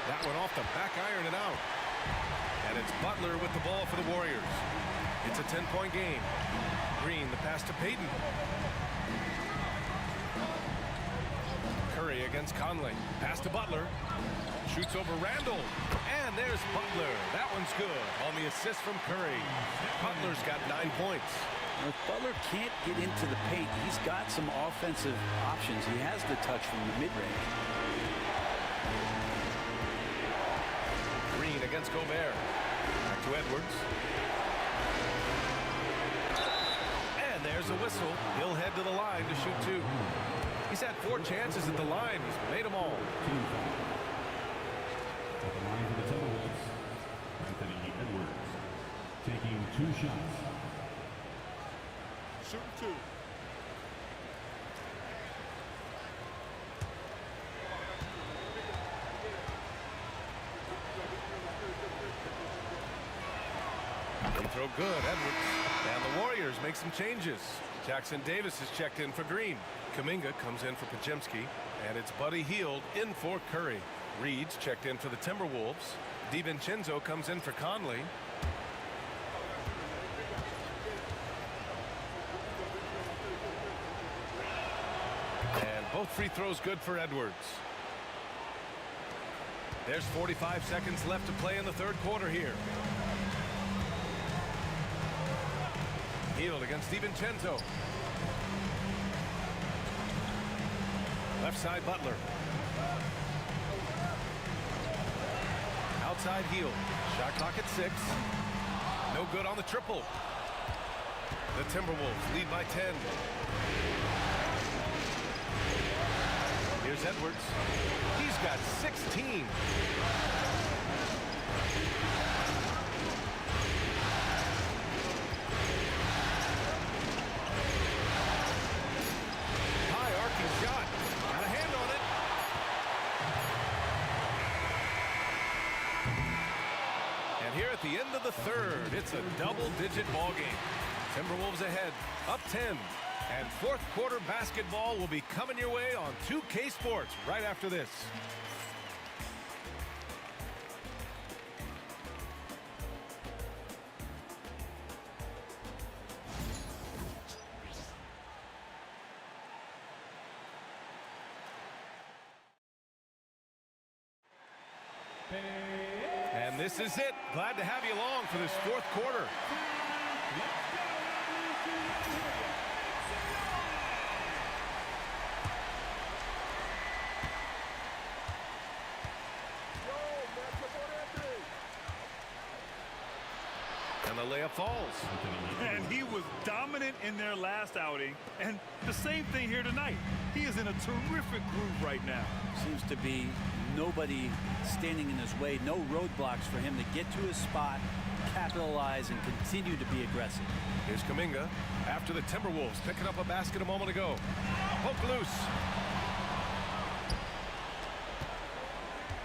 That one off the back iron and out. And it's Butler with the ball for the Warriors. It's a 10-point game. Green, the pass to Payton. Curry against Conley. Pass to Butler. Shoots over Randall. And there's Butler. That one's good on the assist from Curry. Butler's got 9 points. If Butler can't get into the paint, he's got some offensive options. He has the touch from the mid-range. Green against Gobert. Back to Edwards. And there's a whistle. He'll head to the line to shoot 2. He's had 4 chances at the line. He's made them all. At the line for the Timberwolves, Anthony Edwards taking 2 shots. Shooting 2. Free throw good, Edwards. And the Warriors make some changes. Jackson Davis is checked in for Green. Kuminga comes in for Podziemski. And it's Buddy Hield in for Curry. Reed's checked in for the Timberwolves. DiVincenzo comes in for Conley. And both free throws good for Edwards. There's 45 seconds left to play in the third quarter here. Hield against DiVincenzo. Left side Butler. Outside Hield. Shot clock at 6. No good on the triple. The Timberwolves lead by 10. Here's Edwards. He's got 16. High arcing shot. Got a hand on it. And here at the end of the third, it's a double-digit ball game. Timberwolves ahead, up 10. And fourth quarter basketball will be coming your way on 2K Sports right after this. And this is it. Glad to have you along for this fourth quarter. And the layup falls. And he was dominant in their last outing. And the same thing here tonight. He is in a terrific groove right now. Seems to be nobody standing in his way. No roadblocks for him to get to his spot, capitalize, and continue to be aggressive. Here's Kuminga after the Timberwolves picking up a basket a moment ago. Poke loose.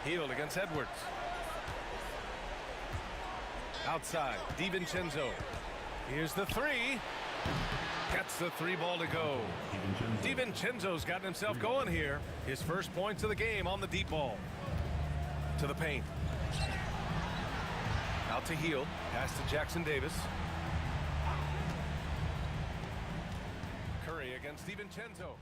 Hield against Edwards. Outside, DiVincenzo. Here's the 3. Gets the 3 ball to go. DiVincenzo's gotten himself going here. His first points of the game on the deep ball. To the paint. Out to Hield. Pass to Jackson Davis. Curry against DiVincenzo.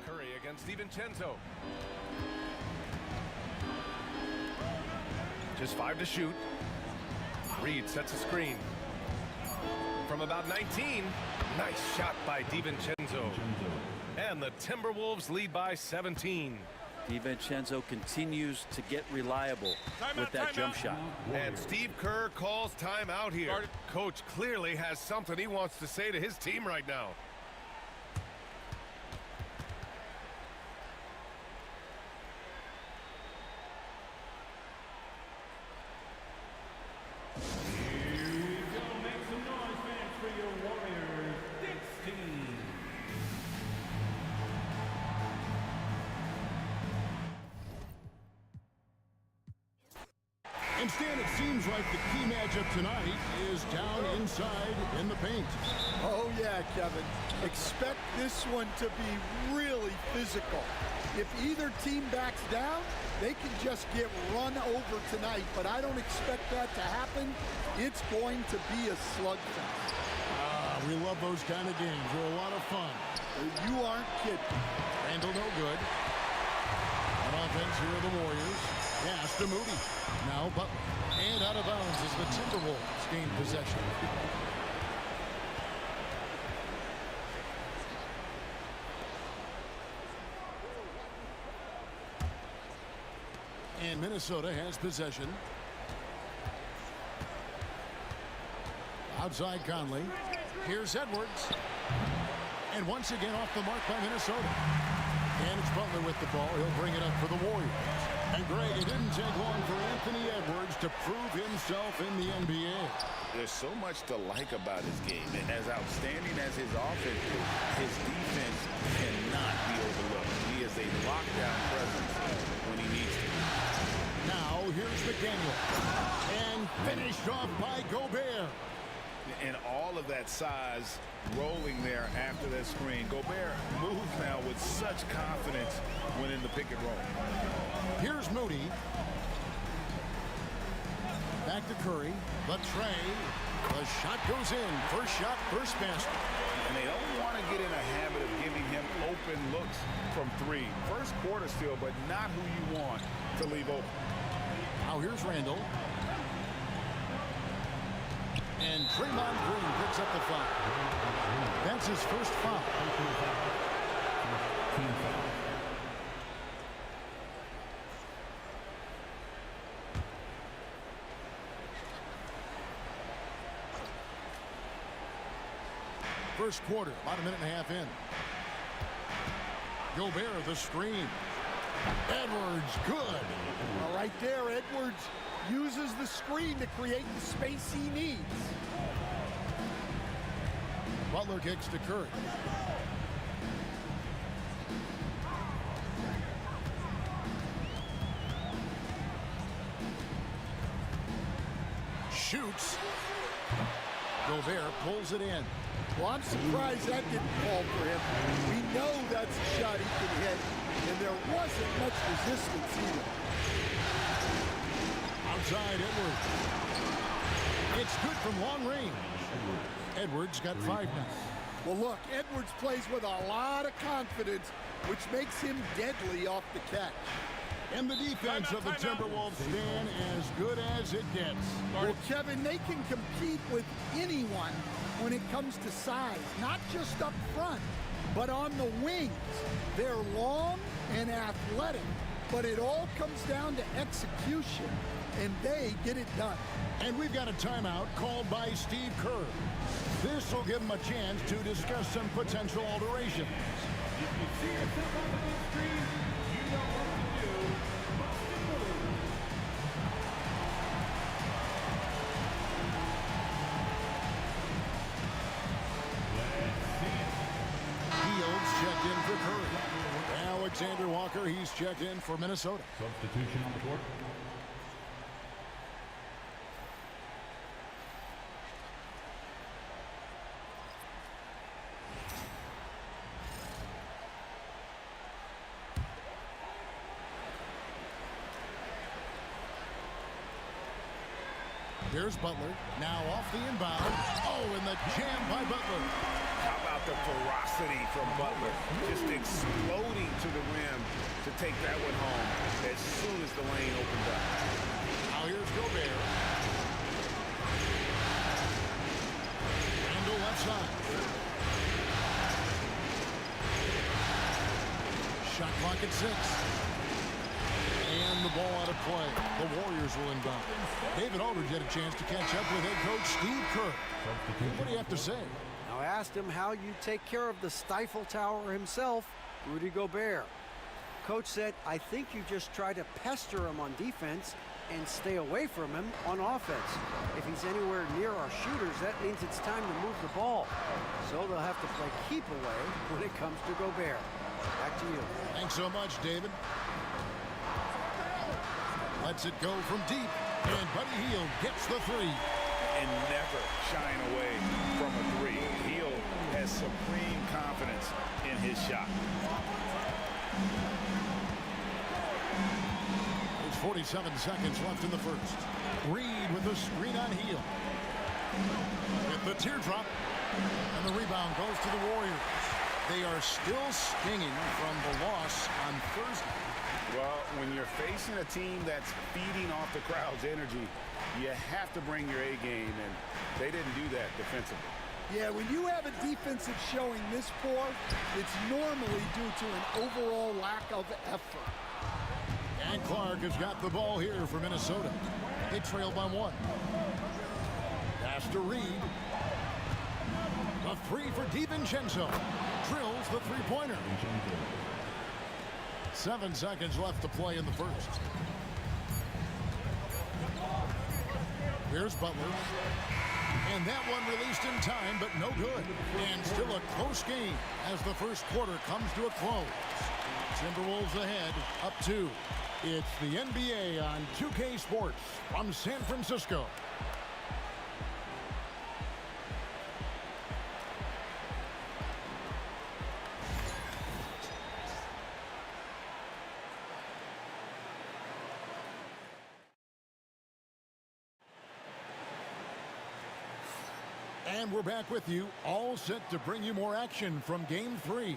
Curry against DiVincenzo. Just 5 to shoot. Reed sets a screen. From about 19. Nice shot by DiVincenzo. And the Timberwolves lead by 17. DiVincenzo continues to get reliable with that jump shot. And Steve Kerr calls timeout here. Coach clearly has something he wants to say to his team right now. And Stan, it seems like the key matchup tonight is down inside in the paint. Oh, yeah, Kevin. Expect this one to be really physical. If either team backs down, they can just get run over tonight, but I don't expect that to happen. It's going to be a slugfest. We love those kind of games. They're a lot of fun. You aren't kidding. Randall no good. On offense, here are the Warriors. Pass to Moody. Now Butler. And out of bounds as the Timberwolves gain possession. And Minnesota has possession. Outside Conley. Here's Edwards. And once again off the mark by Minnesota. And it's Butler with the ball. He'll bring it up for the Warriors. And Greg, it didn't take long for Anthony Edwards to prove himself in the NBA. There's so much to like about his game. And as outstanding as his offense is, his defense cannot be overlooked. He is a lockdown presence when he needs to. Now, here's McDaniel. And finished off by Gobert. And all of that size rolling there after that screen. Gobert moves now with such confidence when in the pick and roll. Here's Moody. Back to Curry. The tray. The shot goes in. First shot, first basket. And they don't want to get in a habit of giving him open looks from three. First quarter still, but not who you want to leave open. Now here's Randall. And Draymond Green picks up the foul. That's his first foul. First quarter, about a minute and a half in. Gobert, the screen. Edwards, good. Well, right there, Edwards uses the screen to create the space he needs. Butler kicks to Kerr. Shoots. Gobert pulls it in. Well, I'm surprised that didn't fall for him. We know that's a shot he can hit, and there wasn't much resistance either. Outside Edwards. It's good from long range. Edwards got 5 now. Well, look, Edwards plays with a lot of confidence, which makes him deadly off the catch. And the defense of the Timberwolves stand as good as it gets. Well, Kevin, they can compete with anyone when it comes to size, not just up front, but on the wings. They're long and athletic, but it all comes down to execution, and they get it done. And we've got a timeout called by Steve Kerr. This will give him a chance to discuss some potential alterations. If you see yourself on the big screen, you know what to do. Fields checked in for Curry. Alexander Walker, he's checked in for Minnesota. Substitution on the court. Here's Butler, now off the inbound. Oh, and the jam by Butler. How about the ferocity from Butler? Just exploding to the rim to take that one home as soon as the lane opened up. Now here's Gobert. Randall left side. Shot clock at 6. And the ball out of play. The Warriors will inbound. David Aldridge had a chance to catch up with head coach Steve Kerr. What do you have to say? Now, I asked him how you take care of the Stifle Tower himself, Rudy Gobert. Coach said, I think you just try to pester him on defense and stay away from him on offense. If he's anywhere near our shooters, that means it's time to move the ball. So they'll have to play keep away when it comes to Gobert. Back to you. Thanks so much, David. Lets it go from deep. And Buddy Hield gets the three. And never shying away from a three. Hield has supreme confidence in his shot. There's 47 seconds left in the first. Reed with the screen on Hield. With the teardrop. And the rebound goes to the Warriors. They are still stinging from the loss on Thursday. Well, when you're facing a team that's feeding off the crowd's energy, you have to bring your A game, and they didn't do that defensively. Yeah, when you have a defensive showing this poor, it's normally due to an overall lack of effort. And Clark has got the ball here for Minnesota. They trail by 1. Pass to Reed. A three for DiVincenzo. Drills the three-pointer. 7 seconds left to play in the first. Here's Butler. And that one released in time, but no good. And still a close game as the first quarter comes to a close. Timberwolves ahead, up 2. It's the NBA on 2K Sports from San Francisco. And we're back with you, all set to bring you more action from Game 3.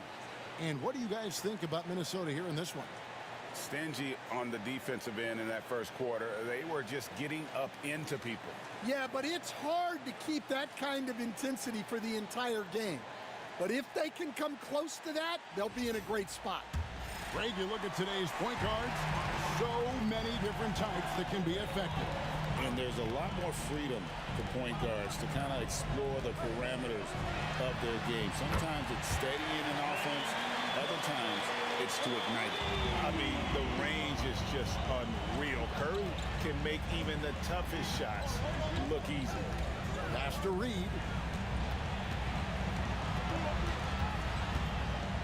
And what do you guys think about Minnesota here in this one? Stingy on the defensive end in that first quarter. They were just getting up into people. Yeah, but it's hard to keep that kind of intensity for the entire game. But if they can come close to that, they'll be in a great spot. Greg, you look at today's point guards, so many different types that can be effective. And there's a lot more freedom for point guards to kind of explore the parameters of their game. Sometimes it's steadying an offense. Other times it's to ignite it. I mean, the range is just unreal. Kerr can make even the toughest shots look easy. Pass to Reed.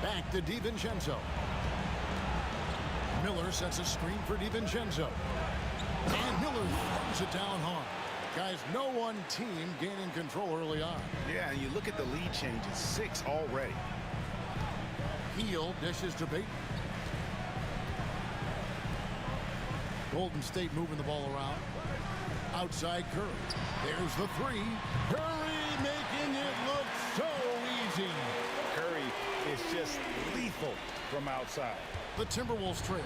Back to DiVincenzo. Miller sets a screen for DiVincenzo. And Miller throws it down hard. Guys, no one team gaining control early on. Yeah, and you look at the lead changes, 6 already. Hield dishes to Bateman. Golden State moving the ball around. Outside Kerr. There's the three. Curry making it look so easy. Curry is just lethal from outside. The Timberwolves trail.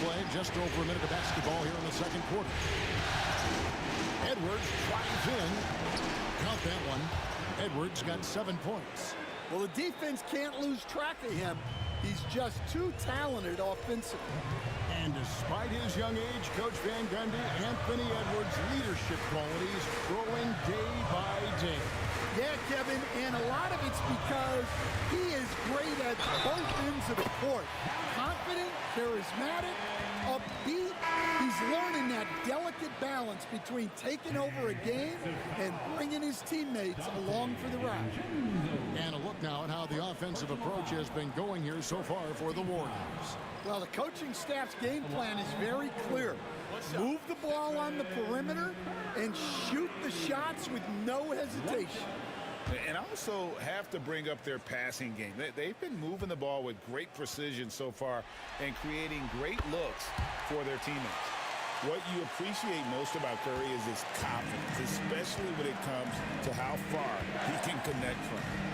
Play just over a minute of basketball here in the second quarter. Edwards drives in. Count that one. Edwards got 7 points. Well, the defense can't lose track of him. He's just too talented offensively. And despite his young age, Coach Van Gundy, Anthony Edwards' leadership qualities growing day by day. Yeah, Kevin, and a lot of it's because he is great at both ends of the court. Confident, charismatic, upbeat. He's learning that delicate balance between taking over a game and bringing his teammates along for the ride. And a look now at how the offensive approach has been going here so far for the Warriors. Well, the coaching staff's game plan is very clear. Move the ball on the perimeter and shoot the shots with no hesitation. And also have to bring up their passing game. They've been moving the ball with great precision so far and creating great looks for their teammates. What you appreciate most about Curry is his confidence, especially when it comes to how far he can connect from.